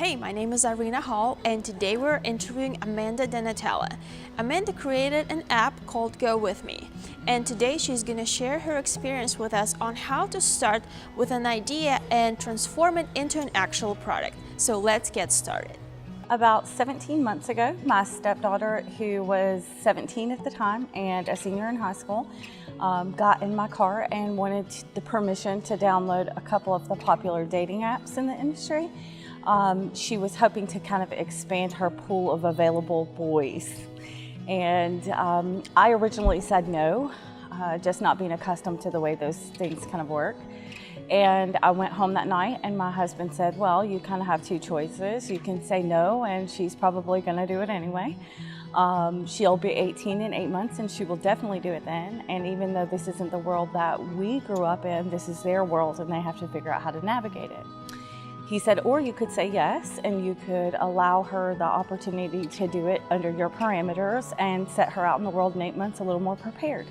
Hey, my name is Irina Hall, and today we're interviewing Amanda Denatala. Amanda created an app called Go With Me, and today she's going to share her experience with us on how to start with an idea and transform it into an actual product. So let's get started. About 17 months ago, my stepdaughter, who was 17 at the time and a senior in high school, got in my car and wanted the permission to download a couple of the popular dating apps in the industry. She was hoping to kind of expand her pool of available boys. And I originally said no, just not being accustomed to the way those things kind of work. And I went home that night and my husband said, well, you kind of have two choices. You can say no, and she's probably going to do it anyway. She'll be 18 in 8 months and she will definitely do it then. And even though this isn't the world that we grew up in, this is their world and they have to figure out how to navigate it. He said, or you could say yes, and you could allow her the opportunity to do it under your parameters and set her out in the world in 8 months a little more prepared.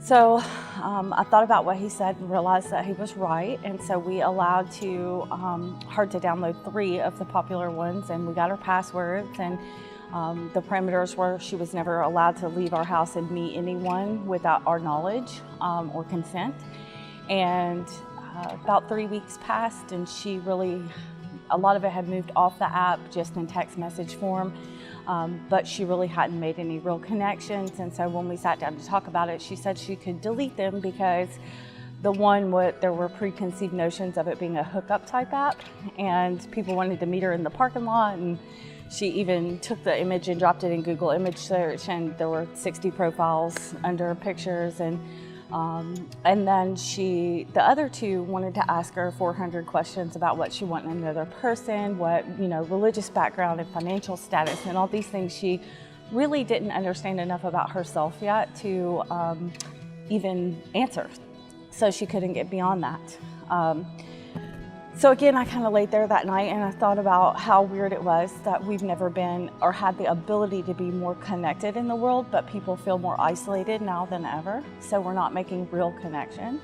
So I thought about what he said and realized that he was right. And so we allowed her to download 3 of the popular ones, and we got her passwords, and the parameters were she was never allowed to leave our house and meet anyone without our knowledge or consent. And about 3 weeks passed, and a lot of it had moved off the app just in text message form, but she really hadn't made any real connections. And so when we sat down to talk about it, she said she could delete them because there were preconceived notions of it being a hookup type app, and people wanted to meet her in the parking lot. And she even took the image and dropped it in Google image search, and there were 60 profiles under pictures. And then the other 2 wanted to ask her 400 questions about what she wanted in another person, what, religious background and financial status and all these things. She really didn't understand enough about herself yet to even answer. So she couldn't get beyond that. So again, I kind of laid there that night and I thought about how weird it was that we've never been or had the ability to be more connected in the world, but people feel more isolated now than ever. So we're not making real connections.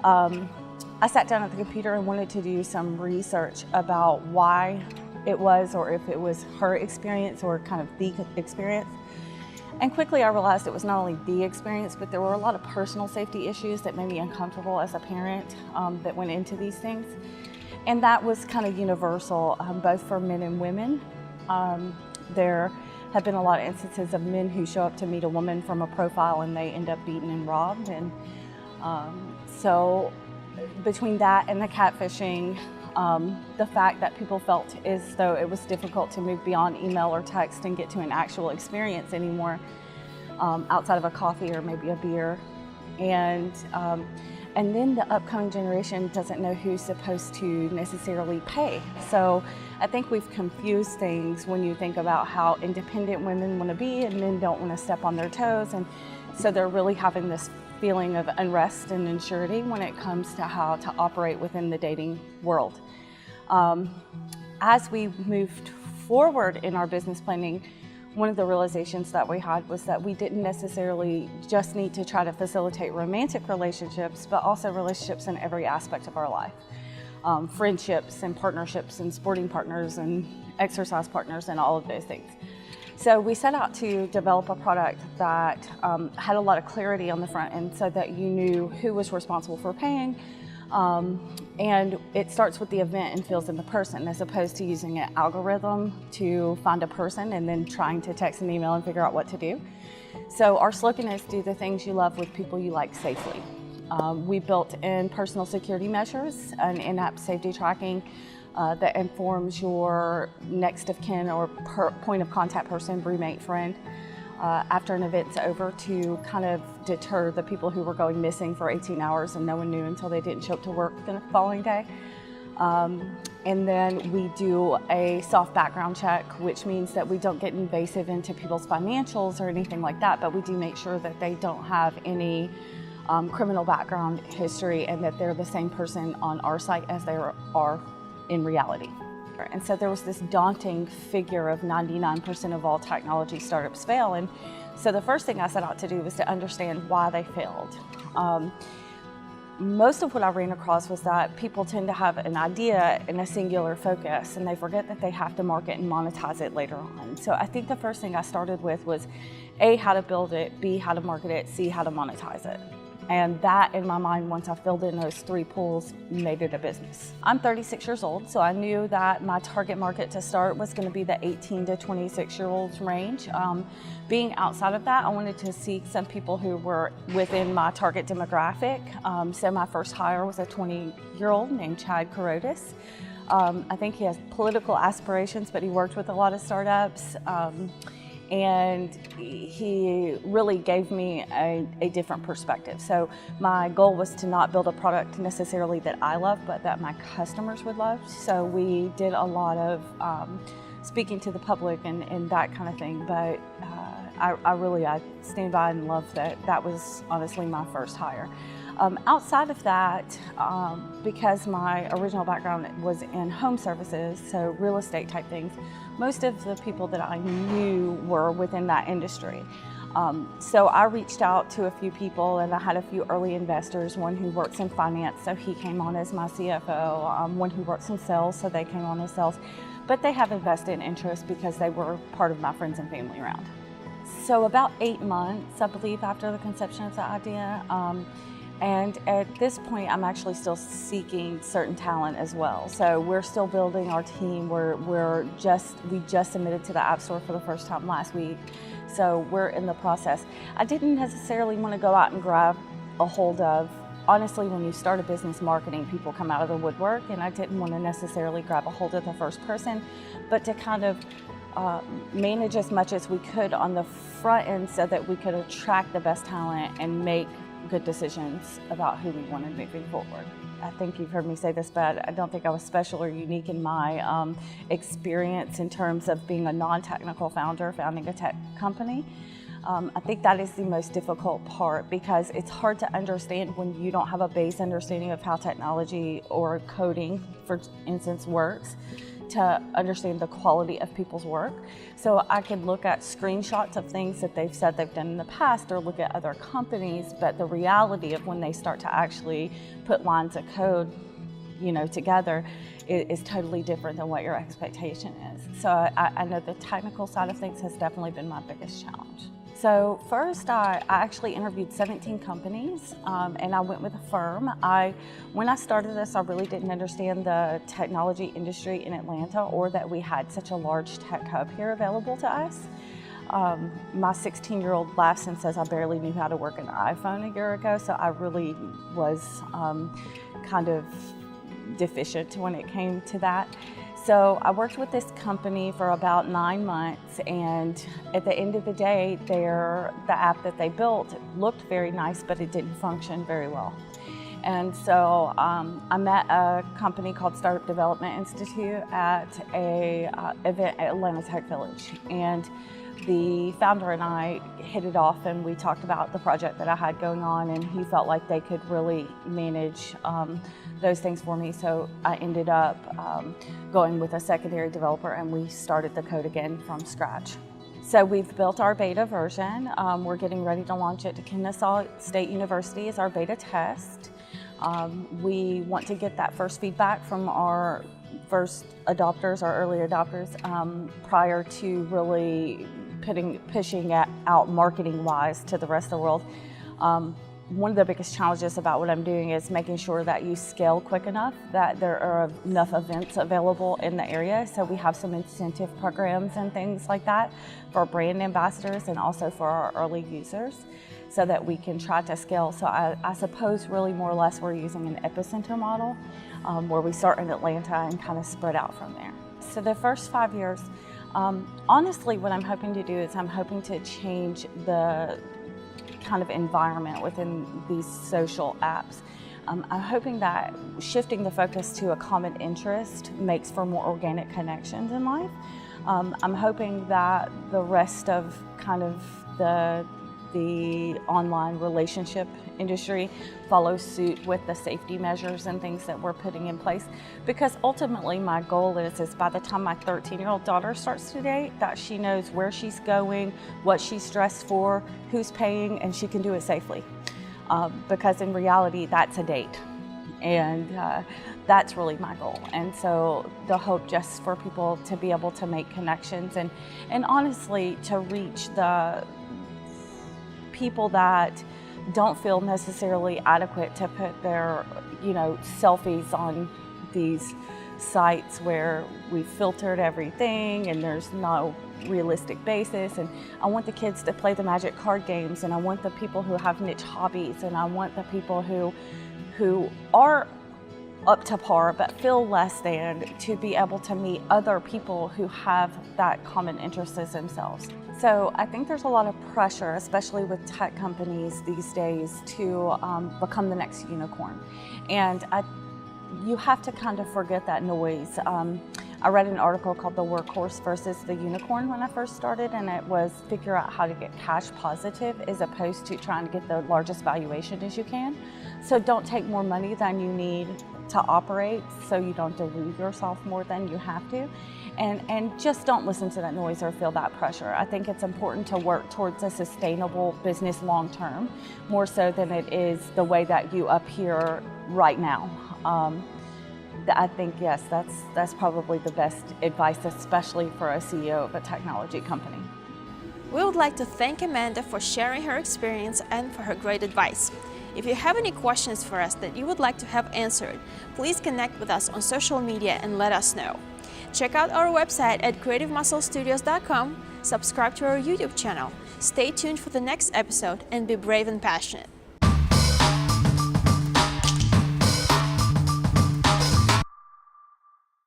I sat down at the computer and wanted to do some research about why it was, or if it was her experience or kind of the experience. And quickly I realized it was not only the experience, but there were a lot of personal safety issues that made me uncomfortable as a parent that went into these things. And that was kind of universal, both for men and women. There have been a lot of instances of men who show up to meet a woman from a profile and they end up beaten and robbed. And so between that and the catfishing, the fact that people felt as though it was difficult to move beyond email or text and get to an actual experience anymore outside of a coffee or maybe a beer. And then the upcoming generation doesn't know who's supposed to necessarily pay. So I think we've confused things when you think about how independent women want to be and men don't want to step on their toes. And so they're really having this feeling of unrest and insurity when it comes to how to operate within the dating world. As we moved forward in our business planning, one of the realizations that we had was that we didn't necessarily just need to try to facilitate romantic relationships, but also relationships in every aspect of our life. Friendships and partnerships and sporting partners and exercise partners and all of those things. So we set out to develop a product that had a lot of clarity on the front end so that you knew who was responsible for paying. And it starts with the event and fills in the person, as opposed to using an algorithm to find a person and then trying to text and email and figure out what to do. So our slogan is do the things you love with people you like safely. We built in personal security measures, an in-app safety tracking that informs your next of kin or point of contact person, roommate, friend, after an event's over, to kind of deter the people who were going missing for 18 hours and no one knew until they didn't show up to work the following day. And then we do a soft background check, which means that we don't get invasive into people's financials or anything like that, but we do make sure that they don't have any criminal background history and that they're the same person on our site as they are in reality. And so there was this daunting figure of 99% of all technology startups fail. And so the first thing I set out to do was to understand why they failed. most of what I ran across was that people tend to have an idea and a singular focus, and they forget that they have to market and monetize it later on. So I think the first thing I started with was A, how to build it, B, how to market it, C, how to monetize it. And that, in my mind, once I filled in those 3 pools, made it a business. I'm 36 years old, so I knew that my target market to start was going to be the 18 to 26-year-olds range. Being outside of that, I wanted to seek some people who were within my target demographic. So my first hire was a 20-year-old named Chad Carotis. I think he has political aspirations, but he worked with a lot of startups. And he really gave me a different perspective. So my goal was to not build a product necessarily that I love, but that my customers would love. So we did a lot of speaking to the public and that kind of thing. But I stand by and love that. That was honestly my first hire. Outside of that, because my original background was in home services, so real estate type things, most of the people that I knew were within that industry. So I reached out to a few people, and I had a few early investors, one who works in finance, so he came on as my CFO, one who works in sales, so they came on as sales, but they have invested interest because they were part of my friends and family round. So about 8 months, I believe, after the conception of the idea, and at this point, I'm actually still seeking certain talent as well. So we're still building our team. We just submitted to the App Store for the first time last week. So we're in the process. I didn't necessarily want to go out and grab a hold of, honestly, when you start a business, marketing people come out of the woodwork, and I didn't want to necessarily grab a hold of the first person, but to kind of manage as much as we could on the front end so that we could attract the best talent and make good decisions about who we wanted moving forward. I think you've heard me say this, but I don't think I was special or unique in my experience in terms of being a non-technical founder, founding a tech company. I think that is the most difficult part because it's hard to understand when you don't have a base understanding of how technology or coding, for instance, works, to understand the quality of people's work. So I could look at screenshots of things that they've said they've done in the past or look at other companies, but the reality of when they start to actually put lines of code, together is totally different than what your expectation is. So I know the technical side of things has definitely been my biggest challenge. So first, I actually interviewed 17 companies, and I went with a firm. When I started this, I really didn't understand the technology industry in Atlanta or that we had such a large tech hub here available to us. My 16-year-old laughs and says I barely knew how to work an iPhone a year ago, so I really was kind of deficient when it came to that. So I worked with this company for about 9 months, and at the end of the day, the app that they built looked very nice, but it didn't function very well. And so I met a company called Startup Development Institute at a event at Atlanta Tech Village. And the founder and I hit it off, and we talked about the project that I had going on, and he felt like they could really manage those things for me. So I ended up going with a secondary developer, and we started the code again from scratch. So we've built our beta version. We're getting ready to launch it to Kennesaw State University as our beta test. We want to get that first feedback from our first adopters, our early adopters, prior to really pushing it out marketing-wise to the rest of the world. One of the biggest challenges about what I'm doing is making sure that you scale quick enough, that there are enough events available in the area. So we have some incentive programs and things like that for brand ambassadors and also for our early users so that we can try to scale. So I suppose really more or less we're using an epicenter model where we start in Atlanta and kind of spread out from there. So the first 5 years, honestly, what I'm hoping to do is I'm hoping to change the kind of environment within these social apps. I'm hoping that shifting the focus to a common interest makes for more organic connections in life. I'm hoping that the rest of kind of the online relationship industry follows suit with the safety measures and things that we're putting in place, because ultimately my goal is by the time my 13-year-old daughter starts to date, that she knows where she's going, what she's dressed for, who's paying, and she can do it safely. because in reality, that's a date. And that's really my goal. And so the hope just for people to be able to make connections and honestly to reach the people that don't feel necessarily adequate to put their, selfies on these sites where we've filtered everything and there's no realistic basis. And I want the kids to play the magic card games, and I want the people who have niche hobbies, and I want the people who are up to par but feel less than to be able to meet other people who have that common interest as themselves. So I think there's a lot of pressure, especially with tech companies these days, to become the next unicorn. And you have to kind of forget that noise. I read an article called The Workhorse versus the Unicorn when I first started, and it was figure out how to get cash positive as opposed to trying to get the largest valuation as you can. So don't take more money than you need to operate so you don't dilute yourself more than you have to. And just don't listen to that noise or feel that pressure. I think it's important to work towards a sustainable business long term, more so than it is the way that you appear right now. I think, yes, that's probably the best advice, especially for a CEO of a technology company. We would like to thank Amanda for sharing her experience and for her great advice. If you have any questions for us that you would like to have answered, please connect with us on social media and let us know. Check out our website at creativemusclestudios.com, subscribe to our YouTube channel, stay tuned for the next episode, and be brave and passionate.